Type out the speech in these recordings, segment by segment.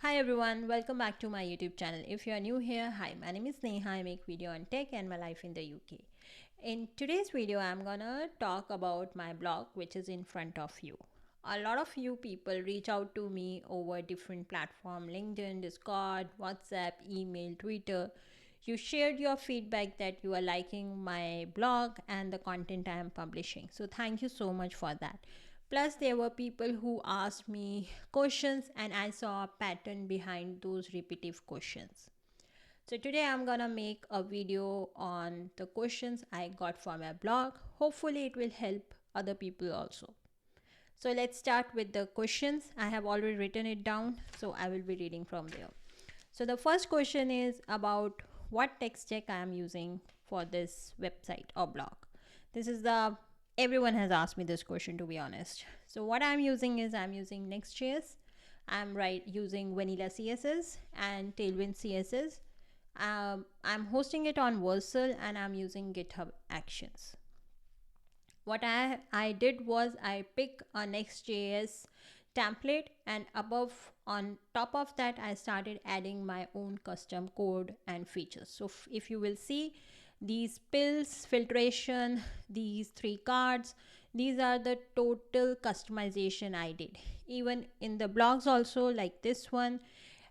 Hi everyone, welcome back to my YouTube channel. If you are new here, hi, my name is Neha. I make video on tech and my life in the UK. In today's video, I'm gonna talk about my blog, which is in front of you. A lot of you people reach out to me over different platforms: LinkedIn, Discord, WhatsApp, email, Twitter. You shared your feedback that you are liking my blog and the content I am publishing. So thank you so much for that. Plus, there were people who asked me questions, and I saw a pattern behind those repetitive questions. So, today I'm gonna make a video on the questions I got from my blog. Hopefully, it will help other people also. So, let's start with the questions. I have already written it down, so I will be reading from there. So, the first question is about what tech stack I am using for this website or blog. This is the Everyone has asked me this question, to be honest. So what I'm using is I'm using Next.js. I'm using vanilla css and tailwind css. I'm hosting it on Vercel and I'm using GitHub Actions. What I did was I pick a Next.js template, and above on top of that I started adding my own custom code and features. So if you will see these pills, filtration, these three cards, these are the total customization I did. Even in the blogs also, like this one,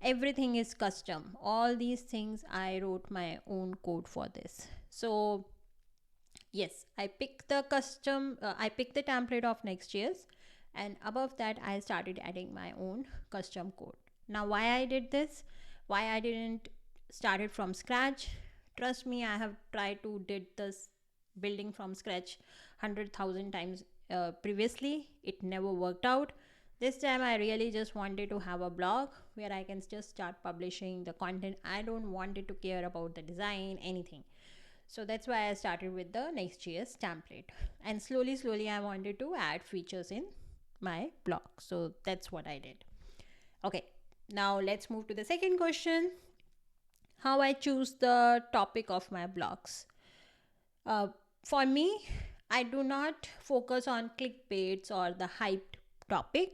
everything is custom. All these things I wrote my own code for this. So yes, I picked the template of Next.js, and above that I started adding my own custom code. Now why I did this, why I didn't start it from scratch? Trust me, I have tried to did this building from scratch 100,000 times previously. It never worked out. This time I really just wanted to have a blog where I can just start publishing the content. I don't want it to care about the design, anything. So that's why I started with the Next.js template, and slowly I wanted to add features in my blog. So that's what I did. Okay, now let's move to the second question: how I choose the topic of my blogs. uh, for me, I do not focus on clickbaits or the hyped topic.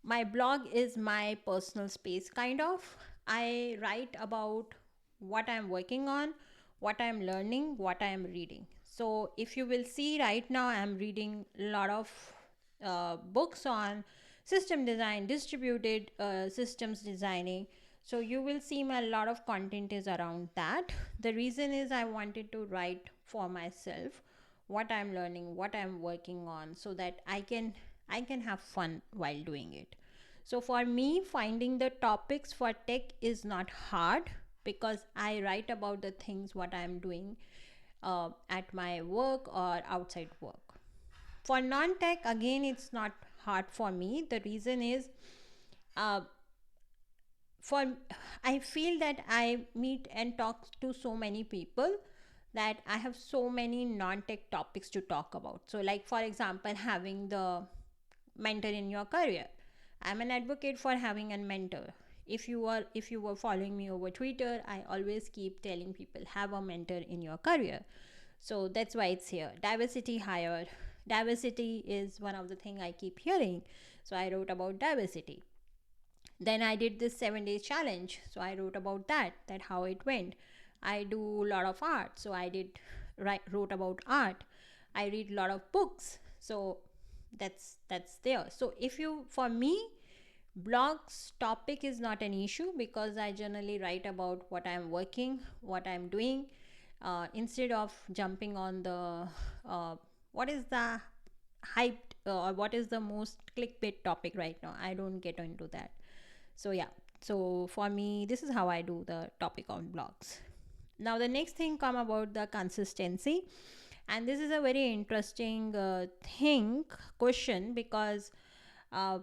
My blog is my personal space, kind of. I write about what I'm working on, what I'm learning, what I'm reading. So if you will see right now, I'm reading a lot of books on system design, distributed systems designing. So you will see my lot of content is around that. The reason is I wanted to write for myself what I'm learning, what I'm working on, so that I can have fun while doing it. So for me, finding the topics for tech is not hard, because I write about the things what I'm doing at my work or outside work. For non-tech, again, it's not hard for me. The reason is, uh, for I feel that I meet and talk to so many people that I have so many non-tech topics to talk about. So like, for example, having the mentor in your career. I'm an advocate for having a mentor. If you were following me over Twitter, I always keep telling people, have a mentor in your career. So that's why it's here. Diversity hire. Diversity is one of the thing I keep hearing. So I wrote about diversity. Then I did this 7 days challenge. So I wrote about that how it went. I do a lot of art. So I wrote about art. I read a lot of books. So that's there. So if you for me, blogs topic is not an issue, because I generally write about what I'm working, what I'm doing, instead of jumping on the what is the hyped or what is the most clickbait topic right now. I don't get into that. So yeah, so for me, this is how I do the topic on blogs. Now the next thing come about the consistency, and this is a very interesting question, because uh,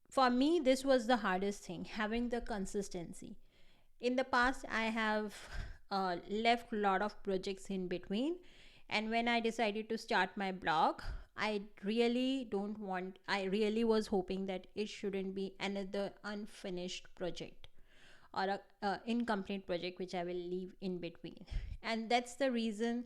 for me this was the hardest thing, having the consistency. In the past, I have left a lot of projects in between, and when I decided to start my blog, I really was hoping that it shouldn't be another unfinished project or a incomplete project which I will leave in between. And that's the reason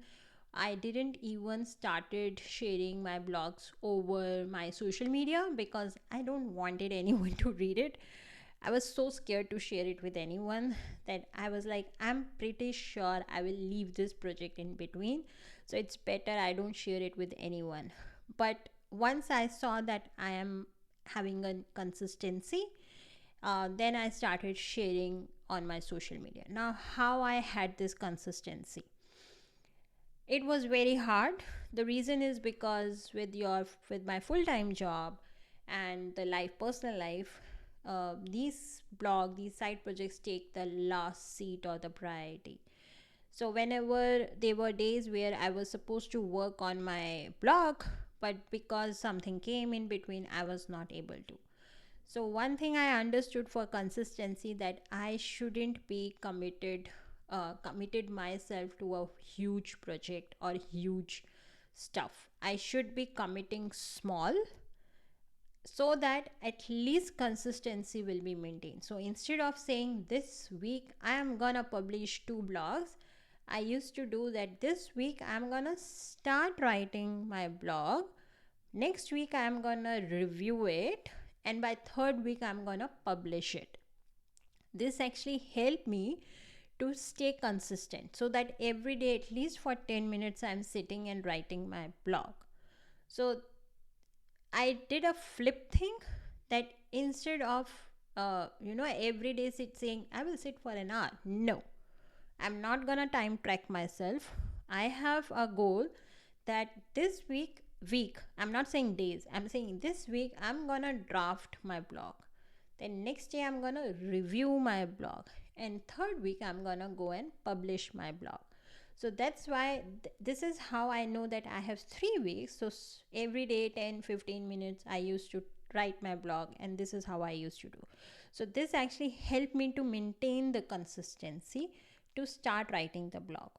I didn't even started sharing my blogs over my social media, because I don't wanted anyone to read it. I was so scared to share it with anyone that I was like, I'm pretty sure I will leave this project in between. So it's better I don't share it with anyone. But once I saw that I am having a consistency, then I started sharing on my social media. Now, how I had this consistency? It was very hard. The reason is because with my full-time job and the personal life, these side projects take the last seat or the priority. So whenever there were days where I was supposed to work on my blog, but because something came in between, I was not able to. So one thing I understood for consistency, that I shouldn't be committed myself to a huge project or huge stuff. I should be committing small, so that at least consistency will be maintained. So instead of saying this week I am gonna publish 2 blogs, I used to do that this week I'm gonna start writing my blog, next week I'm gonna review it, and by third week I'm gonna publish it. This actually helped me to stay consistent, so that every day at least for 10 minutes I'm sitting and writing my blog. So I did a flip thing, that instead of every day saying I will sit for an hour. No, I'm not gonna time track myself. I have a goal that this week, I'm not saying days, I'm saying this week I'm gonna draft my blog. Then next day I'm gonna review my blog. And third week I'm gonna go and publish my blog. So that's why this is how I know that I have 3 weeks. So every day 10-15 minutes I used to write my blog, and this is how I used to do. So this actually helped me to maintain the consistency to start writing the blog.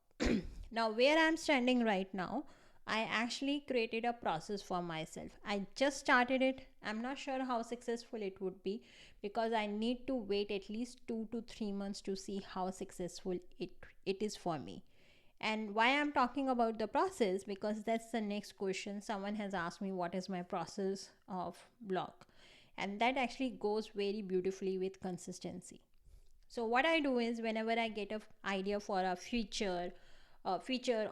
Now where I'm standing right now, I actually created a process for myself. I just started it. I'm not sure how successful it would be, because I need to wait at least 2 to 3 months to see how successful it is for me. And why I'm talking about the process, because that's the next question. Someone has asked me what is my process of blog, and that actually goes very beautifully with consistency. So what I do is, whenever I get an idea for a feature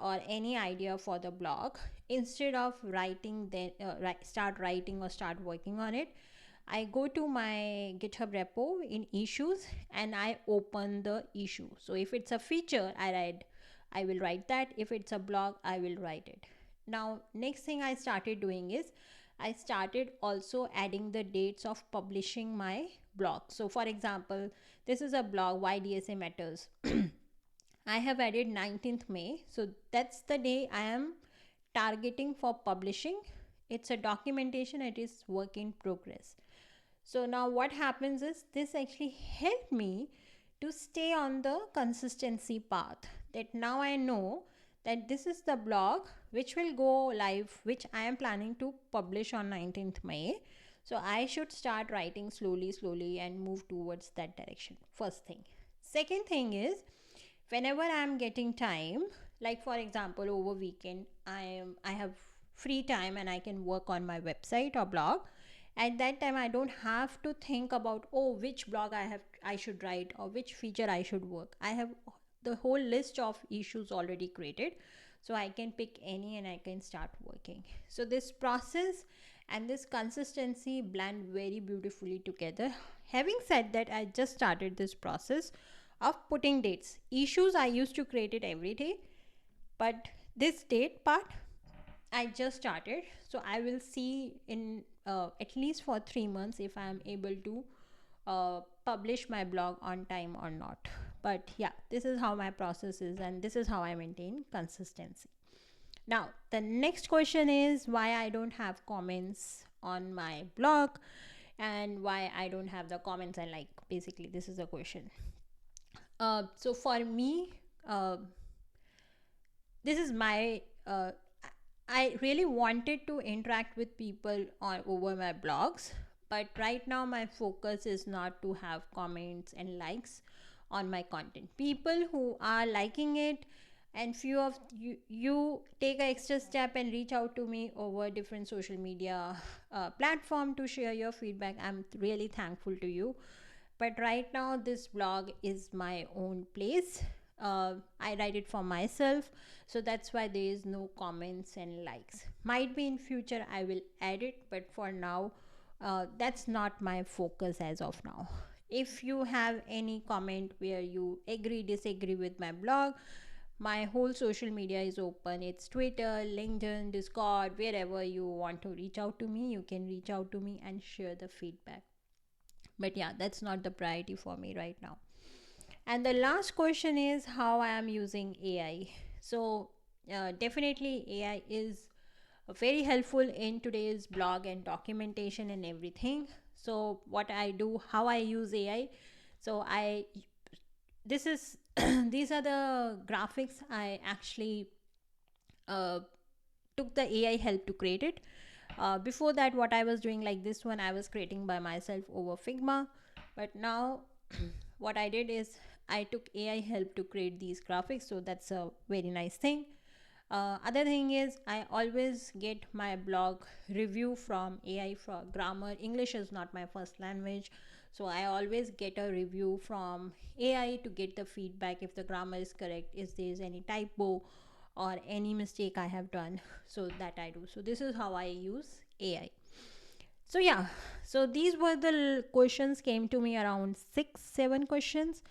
or any idea for the blog, instead of writing, then start writing or start working on it, I go to my GitHub repo in issues and I open the issue. So if it's a feature, I will write that. If it's a blog, I will write it. Now next thing I started doing is, I started also adding the dates of publishing my blog. So for example, this is a blog, why DSA matters. I have added 19th May. So that's the day I am targeting for publishing. It's a documentation, it is work in progress. So now what happens is, this actually helped me to stay on the consistency path, that now I know that this is the blog which will go live, which I am planning to publish on 19th May. So I should start writing slowly and move towards that direction. First thing. Second thing is, whenever I am getting time, like for example over weekend, I have free time and I can work on my website or blog. At that time I don't have to think about, oh, which blog I should write or which feature I should work. I have the whole list of issues already created, so I can pick any and I can start working. So this process and this consistency blend very beautifully together. Having said that, I just started this process of putting dates. Issues I used to create it every day, but this date part I just started. So I will see in at least for 3 months if I am able to publish my blog on time or not. But yeah, this is how my process is, and this is how I maintain consistency. Now the next question is, why I don't have comments on my blog, and why I don't have the comments I like. Basically this is the question. So for me, this is my I really wanted to interact with people over my blogs, but right now my focus is not to have comments and likes on my content. People who are liking it, and few of you take an extra step and reach out to me over different social media platform to share your feedback. I'm really thankful to you. But right now this blog is my own place. I write it for myself, so that's why there is no comments and likes. Might be in future I will add it, but for now that's not my focus as of now. If you have any comment where you agree disagree with my blog, my whole social media is open. It's Twitter, LinkedIn, Discord, wherever you want to reach out to me, you can reach out to me and share the feedback. But yeah, that's not the priority for me right now. And the last question is how I am using AI. So definitely AI is very helpful in today's blog and documentation and everything. So what I do, how I use AI. So I this is these are the graphics I actually uh, took the AI help to create it. Before that, what I was doing, like this one, I was creating by myself over Figma. But now, what I did is I took AI help to create these graphics. So that's a very nice thing. Other thing is I always get my blog review from AI for grammar. English is not my first language, so I always get a review from AI to get the feedback if the grammar is correct, if there is any typo or any mistake I have done. So that I do. So this is how I use AI. So yeah, so these were the questions came to me, around 6 7 questions.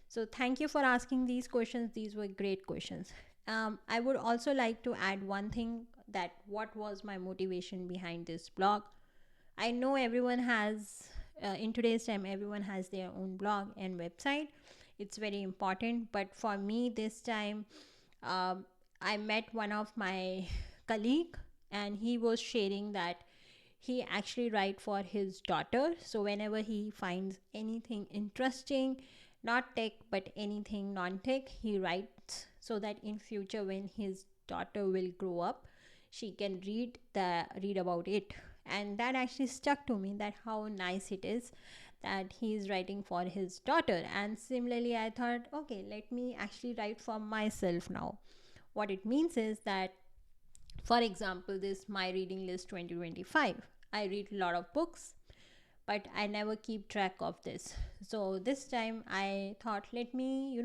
So thank you for asking these questions. These were great questions. I would also like to add one thing, that what was my motivation behind this blog. I know everyone has, in today's time, everyone has their own blog and website. It's very important. But for me, this time, um, I met one of my colleague, and he was sharing that he actually write for his daughter. So whenever he finds anything interesting, not tech but anything non-tech, he writes, so that in future when his daughter will grow up, she can read about it. And that actually stuck to me, that how nice it is that he is writing for his daughter. And similarly I thought, okay, let me actually write for myself now. What it means is that, for example, this my reading list 2025, I read a lot of books, but I never keep track of this. So this time I thought, let me,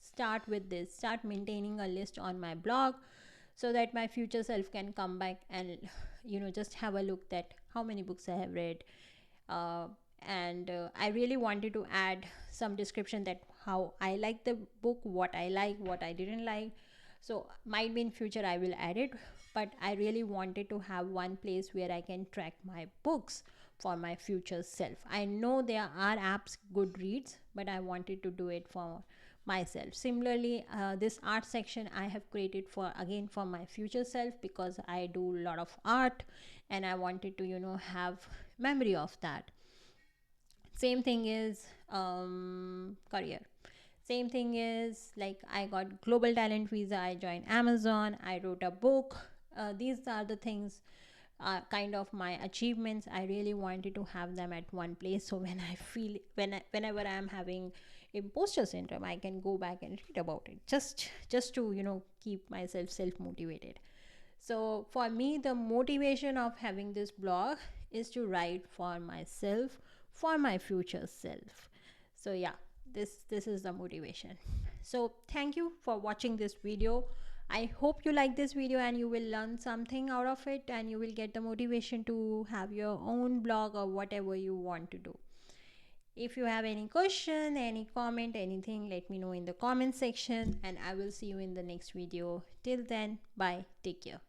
start with this, start maintaining a list on my blog, so that my future self can come back and, just have a look that how many books I have read. Uh, and I really wanted to add some description, that how I like the book, what I like, what I didn't like. So might be in future I will add it, but I really wanted to have one place where I can track my books for my future self. I know there are apps, Goodreads, but I wanted to do it for myself. Similarly, this art section I have created for, again, for my future self, because I do a lot of art and I wanted to, have memory of that. Same thing is career. Same thing is, like, I got global talent visa, I joined Amazon, I wrote a book. These are the things, kind of my achievements. I really wanted to have them at one place, so when I feel, whenever I am having imposter syndrome, I can go back and read about it, just to, keep myself self motivated. So for me, the motivation of having this blog is to write for myself, for my future self. So yeah, this is the motivation. So thank you for watching this video. I hope you like this video and you will learn something out of it, and you will get the motivation to have your own blog or whatever you want to do. If you have any question, any comment, anything, let me know in the comment section, and I will see you in the next video. Till then, bye, take care.